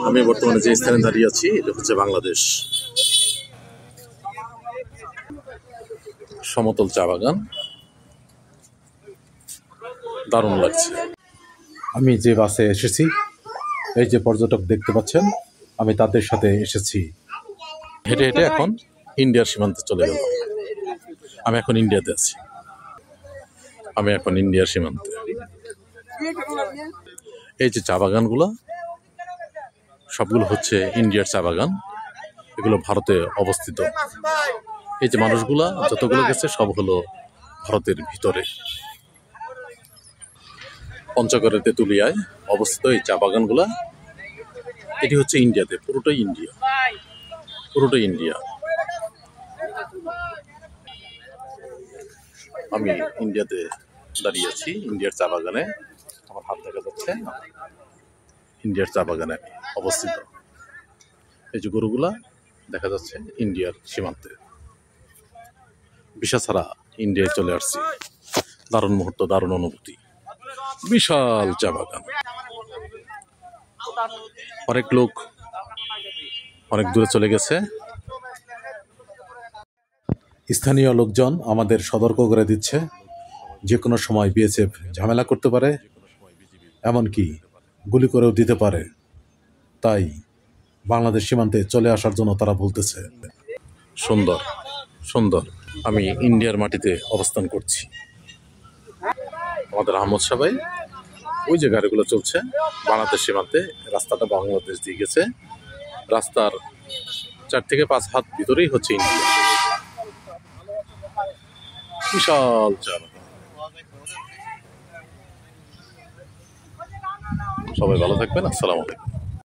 আমি বর্তমানে যে স্থানে দাঁড়িয়ে আছি এটা হচ্ছে বাংলাদেশ। সমতল চা বাগান, দারুণ লাগছে। আমি যে বাসে এসেছি, এই যে পর্যটক দেখতে পাচ্ছেন, আমি তাদের সাথে এসেছি। হেঁটে হেঁটে এখন ইন্ডিয়ার সীমান্তে চলে গেল। আমি এখন ইন্ডিয়াতে আছি। আমি এখন ইন্ডিয়ার সীমান্তে। এই যে চা বাগানগুলো, সবগুলো হচ্ছে ইন্ডিয়ার চা বাগান। এগুলো ভারতে অবস্থিত। এই যে মানুষগুলা যতগুলো গেছে সব হলো ভারতের ভিতরে। পঞ্চগড়ের তেঁতুলিয়ায় অবস্থিত এই চা বাগানগুলা, এটি হচ্ছে ইন্ডিয়াতে, পুরোটাই ইন্ডিয়া, পুরোটাই ইন্ডিয়া। আমি ইন্ডিয়াতে দাঁড়িয়ে আছি, ইন্ডিয়ার চা বাগানে। আমার হাত দেখা যাচ্ছে, ইন্ডিয়ার চা বাগানে অবস্থিত। এই যে গরুগুলা দেখা যাচ্ছে ইন্ডিয়ার সীমান্তে। ভিসা ছাড়া ইন্ডিয়ায় চলে আসছি। দারুণ মুহূর্ত, দারুণ অনুভূতি। বিশাল চা বাগান। অনেক লোক অনেক দূরে চলে গেছে। স্থানীয় লোকজন আমাদের সতর্ক করে দিচ্ছে, যে কোনো সময় বিএসএফ ঝামেলা করতে পারে, এমনকি গুলি করেও দিতে পারে। তাই বাংলাদেশ সীমান্তে চলে আসার জন্য তারা বলতেছে। সুন্দর সুন্দর। আমি ইন্ডিয়ার মাটিতে অবস্থান করছি। আমাদের আহমদ সাহেব, ওই যে গাড়িগুলো চলছে বাংলাদেশ সীমান্তে, রাস্তাটা বাংলাদেশ দিয়ে গেছে। রাস্তার 4 থেকে 5 হাত ভিতরেই হচ্ছে ইন্ডিয়া। বিশাল চা বাগান। সবাই ভালো থাকবেন। আসসালামু আলাইকুম।